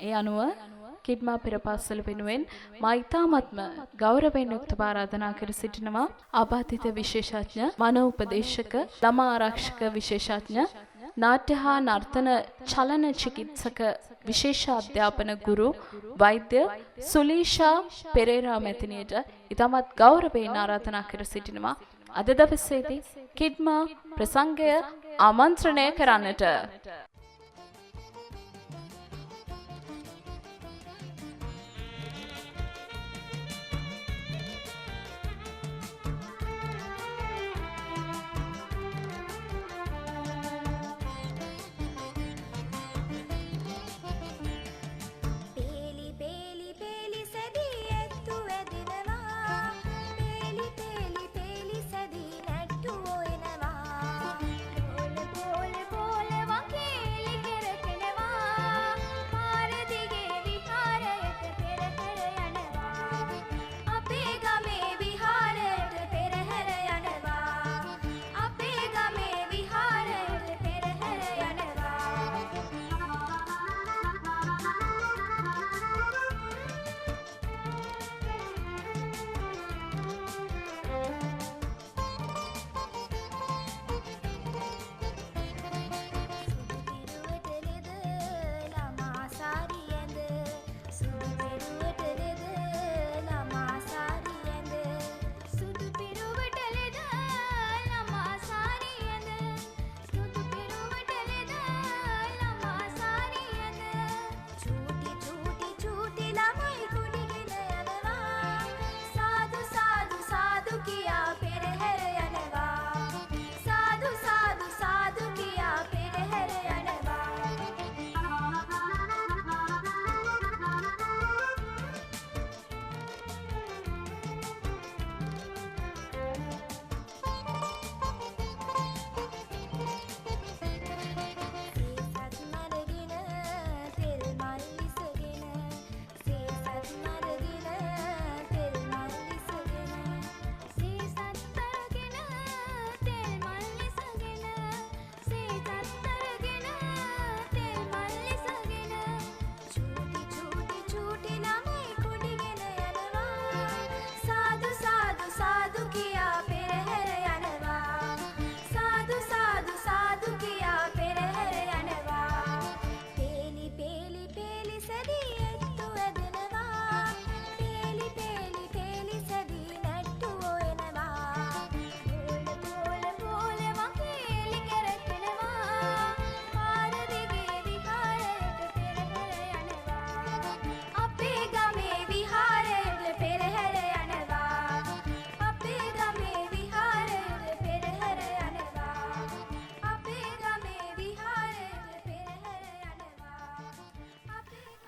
ඒ අනුව කිඩ්මා පෙර පාසල වෙනුවෙන් මා ඉතාමත්ම ගෞරවයෙන් යුක්තව ආරාධනා කර සිටිනවා ආබාධිත විශේෂඥ මනෝපදේශක ළමා ආරක්ෂක විශේෂඥ නාට්‍ය හා නර්තන චලන චිකිත්සක විශේෂ අධ්‍යාපන ගුරු වෛද්‍ය සුලීෂා පෙරේරා මැතිණියට ඉතාමත් ගෞරවයෙන් ආරාධනා කර සිටිනවා අද දවසේදී කිඩ්මා ප්‍රසංගය ආමන්ත්‍රණය කරන්නට.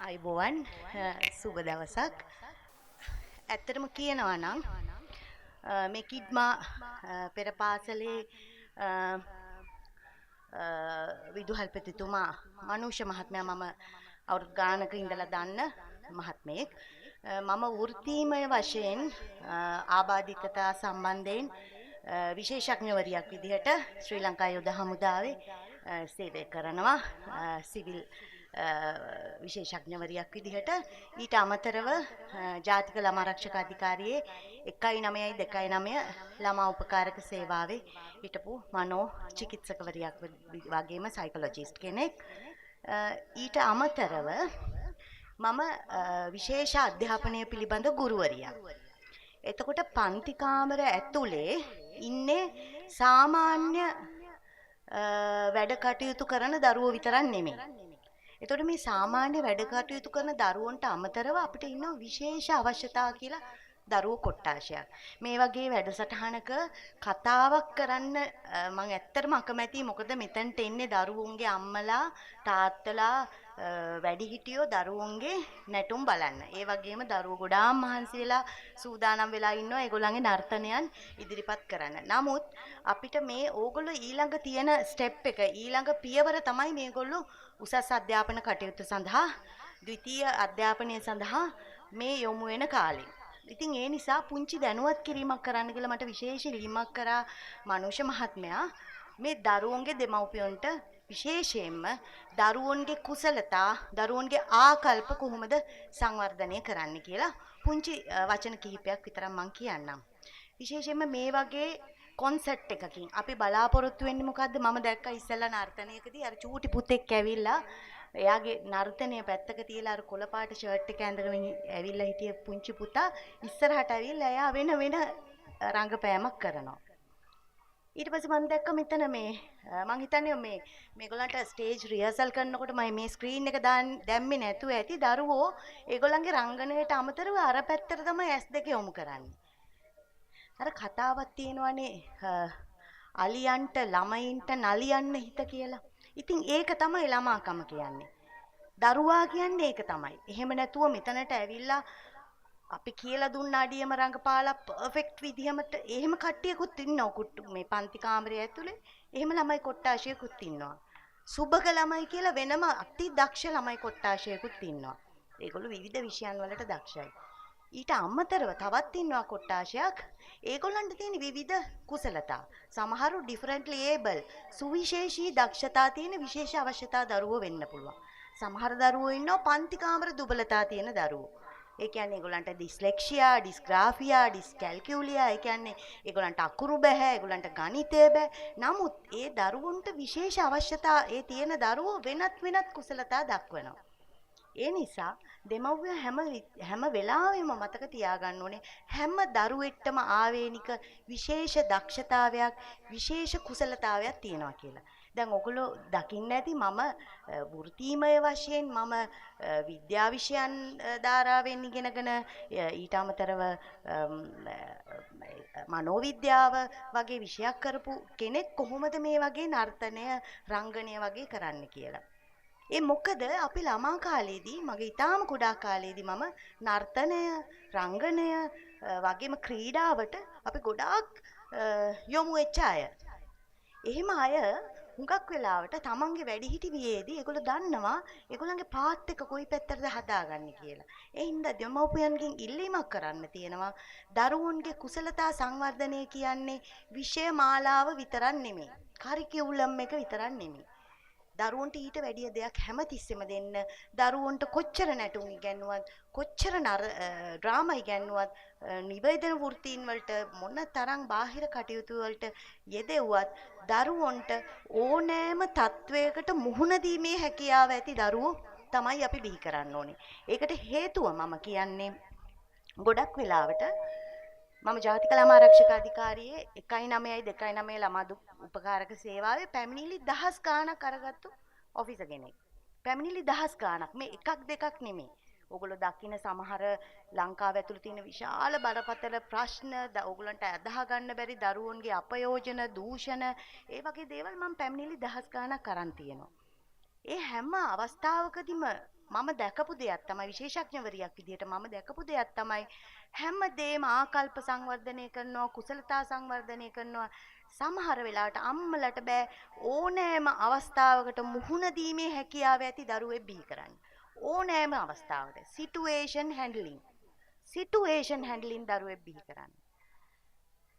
අයිබෝවන් සුබ දවසක්. ඇත්තටම කියනවා නම් මේ කිඩ්මා පෙර පාසලේ විදුහල්පතිතුමා මනුෂ්‍ය මහත්මයා මම අවුරුදු ගානක ඉඳලා දන්න මහත්මයෙක්. මම වෘත්තීමය වශයෙන් ආබාධිතතා සම්බන්ධයෙන් විශේෂඥවරියක් විදිහට ශ්‍රී ලංකා යුද හමුදාවේ සේවය කරනවා. සිවිල් විශේෂඥවරියක් විදිහට. ඊට අමතරව ජාතික ළමා ආරක්ෂක අධිකාරියේ 1.9.2.9 ළමා උපකාරක සේවාවේ හිටපු මනෝ චිකිත්සකවරියක් වගේම සයිකොලොජිස්ට් කෙනෙක්. ඊට අමතරව මම විශේෂ අධ්‍යාපනය පිළිබඳ ගුරුවරියක්. එතකොට පන්ති කාමර ඇතුලේ ඉන්නේ සාමාන්‍ය වැඩ කටයුතු කරන දරුවෝ විතරක් නෙමෙයි. එතකොට මේ සාමාන්‍ය වැඩ කටයුතු කරන දරුවන්ට අමතරව අපිට ඉන්න විශේෂ අවශ්‍යතා කියලා දරුවෝ කොට්ටාශයක්. මේ වගේ වැඩසටහනක කතාවක් කරන්න මම ඇත්තටම අකමැතියි. මොකද මෙතනට එන්නේ දරුවෝන්ගේ අම්මලා තාත්තලා වැඩිහිටියෝ දරුවෝන්ගේ නැටුම් බලන්න. ඒ වගේම දරුවෝ ගොඩාක් මහන්සි වෙලා සූදානම් වෙලා ඉන්නවා ඒගොල්ලන්ගේ නර්තනයන් ඉදිරිපත් කරන්න. නමුත් අපිට මේ ඕගොල්ලෝ ඊළඟ තියෙන ස්ටෙප් එක ඊළඟ පියවර තමයි මේගොල්ලෝ උසස් අධ්‍යාපන කටයුතු සඳහා ද්විතීය අධ්‍යාපනය සඳහා මේ යොමු වෙන කාලේ. ඉතින් ඒ නිසා පුංචි දැනුවත් කිරීමක් කරන්න කියලා මට විශේෂ ඉල්ලීමක් කරා මනුෂ්‍ය මහත්මයා මේ දරුවන්ගේ දෙමව්පියන්ට විශේෂයෙන්ම දරුවන්ගේ කුසලතා දරුවන්ගේ ආකල්ප කොහොමද සංවර්ධනය කරන්න කියලා පුංචි වචන කිහිපයක් විතරක් මම කියන්නම්. විශේෂයෙන්ම මේ වගේ කොන්සර්ට් එකකින් අපි බලාපොරොත්තු වෙන්නේ මොකද්ද? මම දැක්කා ඉස්සෙල්ලා නර්තනයකදී අර චූටි පුතෙක් ඇවිල්ලා එයාගේ නර්තනය පැත්තක තියලා අර කොළ පාට ෂර්ට් එක ඇඳගෙන ඇවිල්ලා හිටිය පුංචි පුතා ඉස්සරහට ඇවිල්ලා එයා වෙන රංගපෑමක් කරනවා. ඊට පස්සේ මම දැක්ක මෙතන මේ මං හිතන්නේ මේගොල්ලන්ට ස්ටේජ් රිහර්සල් කරනකොට මම මේ ස්ක්‍රීන් එක දැම්මේ නැතුව ඇති දරුවෝ ඒගොල්ලන්ගේ රංගනයට අමතරව අර පැත්තට තමයි S2 යොමු කරන්නේ. අර කතාවක් තියෙනවානේ අලියන්ට ළමයින්ට නලියන්න හිත කියලා. ඉතින් ඒක තමයි ළමාකම කියන්නේ. දරුවා කියන්නේ ඒක තමයි. එහෙම නැතුව මෙතනට ඇවිල්ලා අපි කියලා දුන්න අඩියම රංගපාලා පර්ෆෙක්ට් විදිහමට එහෙම කට්ටියකුත් ඉන්නවා මේ පන්ති කාමරය ඇතුලේ. එහෙම ළමයි කොට්ටාශයකුත් ඉන්නවා. සුබක ළමයි කියලා වෙනම අති දක්ෂ ළමයි කොට්ටාශයකුත් ඉන්නවා. ඒගොල්ලෝ විවිධ විෂයන් වලට දක්ෂයි. ඊට අමතරව තවත් ඉන්නවා කොට්ටාශයක්. ඒගොල්ලන්ට තියෙන විවිධ කුසලතා. සමහරු ඩිෆරන්ට්ලි ඒබල් සුවිශේෂී දක්ෂතා තියෙන විශේෂ අවශ්‍යතා දරුවෝ වෙන්න පුළුවන්. සමහර දරුවෝ ඉන්නවා පන්ති කාමර දුබලතා තියෙන දරුවෝ. ඒ කියන්නේ ඒගොල්ලන්ට ඩිස්ලෙක්සියා, ඩිස්ග්‍රාෆියා, ඩිස්කැල්කියුලියා, ඒ කියන්නේ ඒගොල්ලන්ට අකුරු බෑ, ඒගොල්ලන්ට ගණිතය බෑ. නමුත් ඒ දරුවන්ට විශේෂ අවශ්‍යතා ඒ තියෙන දරුවෝ වෙනත් කුසලතා දක්වනවා. ඒ නිසා දෙමව්පියෝ හැම වෙලාවෙම මතක තියාගන්න ඕනේ හැම දරුවෙක්ටම ආවේනික විශේෂ දක්ෂතාවයක්, විශේෂ කුසලතාවයක් තියෙනවා කියලා. දැන් ඔයගොල්ලෝ දකින්න ඇති මම වෘත්තීමය වශයෙන් මම විද්‍යා විෂයන් ධාරාවෙන් ඉගෙනගෙන ඊට අමතරව මනෝවිද්‍යාව වගේ විෂයක් කරපු කෙනෙක් කොහොමද මේ වගේ නර්තනය, රංගනය වගේ කරන්න කියලා. ඒ මොකද අපි ළමා කාලේදී මගේ ඊටාම කුඩා කාලේදී මම නර්තනය, රංගනය වගේම ක්‍රීඩාවට අපි ගොඩාක් යොමු වෙච්ච අය. එහෙම අය හුඟක් වෙලාවට තමන්ගේ වැඩිහිටි වියේදී ඒගොල්ලෝ දන්නවා ඒගොල්ලන්ගේ පාත් එක කොයි පැත්තටද හදාගන්නේ කියලා. ඒ හින්දා දෙමව්පියන්ගෙන් ඉල්ලීමක් කරන්න තියෙනවා. දරුවන්ගේ කුසලතා සංවර්ධනය කියන්නේ විෂය මාලාව විතරක් නෙමෙයි. කරිකියුලම් එක විතරක් නෙමෙයි. දරුවන්ට ඊට වැඩිය දෙයක් හැමතිස්සෙම දෙන්න. දරුවන්ට කොච්චර නැටුම් ඉගැන්නුවත්, කොච්චර ඩ්‍රාමා ඉගැන්නුවත්, නිවේදන වෘත්තීන් වලට මොන තරම් බාහිර කටයුතු වලට යෙදෙව්වත් දරුවන්ට ඕනෑම තත්වයකට මුහුණ දීමේ හැකියාව ඇති දරුවෝ තමයි අපි බිහි කරන්න ඕනේ. ඒකට හේතුව මම කියන්නේ ගොඩක් වෙලාවට මම ජාතික ළමා ආරක්ෂක අධිකාරියේ 192 ළමා උපකාරක සේවාවේ පැමිණිලි 1000 ගාණක් අරගත්තු ඔෆිසර් කෙනෙක්. පැමිණිලි 1000 ගාණක්. මේ එකක් දෙකක් නෙමෙයි. ඕගොල්ලෝ දකින්න සමහර ලංකාව ඇතුළේ තියෙන විශාල බරපතල ප්‍රශ්න, ඕගොල්ලන්ට අදාහ ගන්න බැරි දරුවන්ගේ අපයෝජන, දූෂණ, ඒ වගේ දේවල් මම පැමිණිලි 1000 ගාණක් අරන් තියෙනවා. ඒ හැම අවස්ථාවකදීම මම දැකපු දෙයක් තමයි, විශේෂඥවරියක් විදිහට මම දැකපු දෙයක් තමයි හැමදේම ආකල්ප සංවර්ධනය කරනවා, කුසලතා සංවර්ධනය කරනවා. සමහර වෙලාවට අම්මලට බෑ ඕනෑම අවස්ථාවකට මුහුණ දීමේ හැකියාව ඇති දරුවෙක් බිහි කරන්න. ඕනෑම අවස්ථාවකට සිටුේෂන් හැන්ඩලින් දරුවෙක් බිහි කරන්න.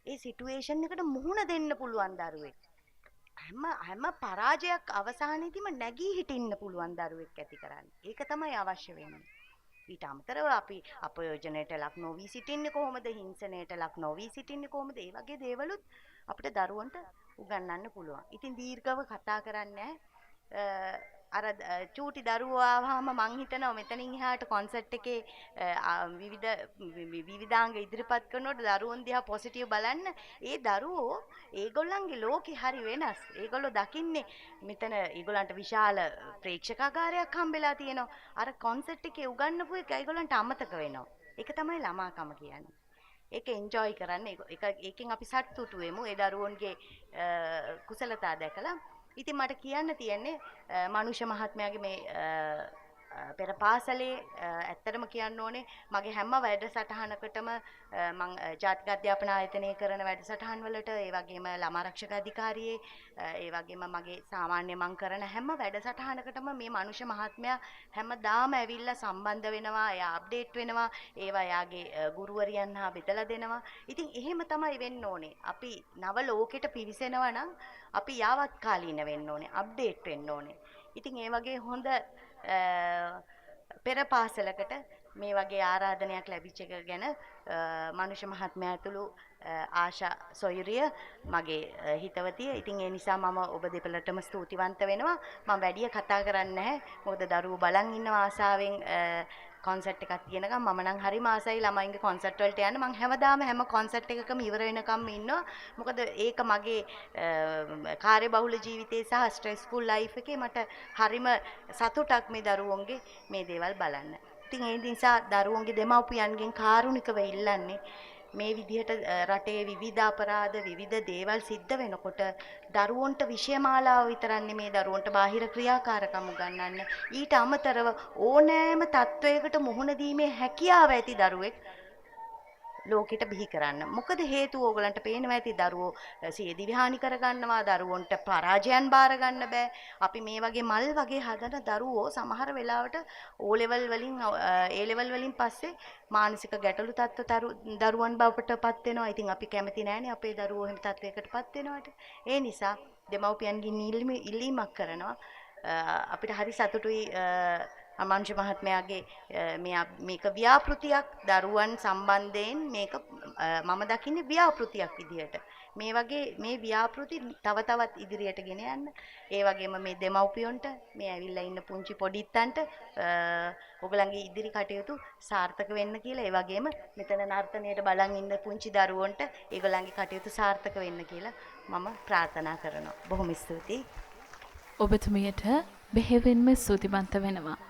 ඒ සිටුේෂන් එකට මුහුණ දෙන්න පුළුවන් දරුවෙක්. හැම පරාජයක් අවසානයේදීම නැගී හිටින්න පුළුවන් දරුවෙක් ඇති කරන්න. ඒක තමයි අවශ්‍ය වෙන්නේ. ඊට අමතරව අපි අපයෝජනයට ලක් නොවී සිටින්නේ කොහොමද? හිංසනයට ලක් නොවී සිටින්නේ කොහොමද? ඒ වගේ දේවලුත් අපිට දරුවන්ට උගන්වන්න පුළුවන්. ඉතින් දීර්ඝව කතා කරන්නේ අර චූටි දරුවෝ ආවම මං හිතනවා මෙතනින් එහාට කොන්සර්ට් එකේ විවිධාංග ඉදිරිපත් කරනකොට දරුවෝ දිහා පොසිටිව් බලන්න. ඒ දරුවෝ ඒගොල්ලන්ගේ ලෝකේ හරි වෙනස්. ඒගොල්ලෝ දකින්නේ මෙතන ඒගොල්ලන්ට විශාල ප්‍රේක්ෂකාගාරයක් හම්බෙලා තියෙනවා. අර කොන්සර්ට් එකේ උගන්වපු එක ඒගොල්ලන්ට අමතක වෙනවා. ඒක තමයි ළමාකම කියන්නේ. ඒක එන්ජොයි කරන්න. ඒකෙන් අපි සතුටු වෙමු. ඒ දරුවන්ගේ කුසලතා දැකලා. ඉතින් මට කියන්න තියෙන්නේ මනුෂ්‍ය මහත්මයාගේ මේ පෙර පාසලේ ඇත්තටම කියන්න ඕනේ මගේ හැම වැඩසටහනකටම මම ජාතික අධ්‍යාපන ආයතනයේ කරන වැඩසටහන් වලට ඒ වගේම ළමා ආරක්ෂක අධිකාරියේ ඒ වගේම මගේ සාමාන්‍ය මම කරන හැම වැඩසටහනකටම මේ මනුෂ්‍ය මහත්මයා හැමදාම ඇවිල්ලා සම්බන්ධ වෙනවා එයා අප්ඩේට් වෙනවා ඒවා එයාගේ ගුරුවරියන් හා බෙදලා දෙනවා. ඉතින් එහෙම තමයි වෙන්න ඕනේ. අපි නව ලෝකෙට පිවිසෙනවා නම් අපි යාවත් කාලීන වෙන්න ඕනේ. අප්ඩේට් වෙන්න ඕනේ. ඉතින් ඒ වගේ හොඳ පෙර පාසලකට මේ වගේ ආරාධනයක් ලැබිච්ච එක ගැන මනුෂ්‍ය මහත්මයා ඇතුළු ආශා සොයුරිය මගේ හිතවතිය. ඉතින් ඒ නිසා මම ඔබ දෙපළටම ස්තුතිවන්ත වෙනවා. මම වැඩි කතා කරන්නේ නැහැ. මොකද දරුවෝ බලන් ඉන්න ආසාවෙන් කොන්සර්ට් එකක් තියෙනකම් මම නම් හරිම ආසයි ළමයින්ගේ කොන්සර්ට් වලට යන්න. මම හැමදාම හැම කොන්සර්ට් එකකම ඉවර වෙනකම් ඉන්නවා. මොකද ඒක මගේ කාර්යබහුල ජීවිතේ සහ ස්ට්‍රෙස්ෆුල් ලයිෆ් එකේ මට හරිම සතුටක් මේ දරුවෝන්ගේ මේ දේවල් බලන්න. ඉතින් ඒ නිසා දරුවෝන්ගේ දෙමව්පියන්ගෙන් කාරුණිකව ඉල්ලන්නේ මේ විදිහට රටේ විවිධ අපරාධ විවිධ දේවල් සිද්ධ වෙනකොට දරුවන්ට විෂයමාලාව විතරක් නෙමේ දරුවන්ට බාහිර ක්‍රියාකාරකම් උගන්වන්න ඊට අමතරව ඕනෑම තත්වයකට මුහුණ දීමේ හැකියාව ඇති දරුවෙක් ලෝකෙට බිහි කරන්න. මොකද හේතුව ඕගලන්ට පේනවා ඇති දරුවෝ සියදිවි හානි කරගන්නවා දරුවන්ට පරාජයන් බාර ගන්න බෑ. අපි මේ වගේ මල් වගේ හදන දරුවෝ සමහර වෙලාවට O level වලින් A level වලින් පස්සේ මානසික ගැටලු තත්ත්ව දරුවන් බවට පත් වෙනවා. ඉතින් අපි කැමති නෑනේ අපේ දරුවෝ එහෙම තත්වයකට පත් වෙනවට. ඒ නිසා දෙමව්පියන්ගෙන් ඉල්ලීමක් කරනවා. අපිට හරි සතුටුයි අමංශ මහත්මයාගේ මේක ව්‍යාපෘතියක් දරුවන් සම්බන්ධයෙන් මේක මම දකින්නේ ව්‍යාපෘතියක් විදිහට. මේ වගේ මේ ව්‍යාපෘති තව තවත් ඉදිරියට ගෙන යන්න. ඒ වගේම මේ දෙමව්පියන්ට මේ ඇවිල්ලා ඉන්න පුංචි පොඩිත්තන්ට ඔයගලන්ගේ ඉදිරි කටයුතු සාර්ථක වෙන්න කියලා ඒ වගේම මෙතන නර්තනයට බලන් ඉන්න පුංචි දරුවන්ට ඒගොල්ලන්ගේ කටයුතු සාර්ථක වෙන්න කියලා මම ප්‍රාර්ථනා කරනවා. බොහොම ස්තුතියි. ඔබතුමියට බෙහෙවින්ම ස්තුතිවන්ත වෙනවා.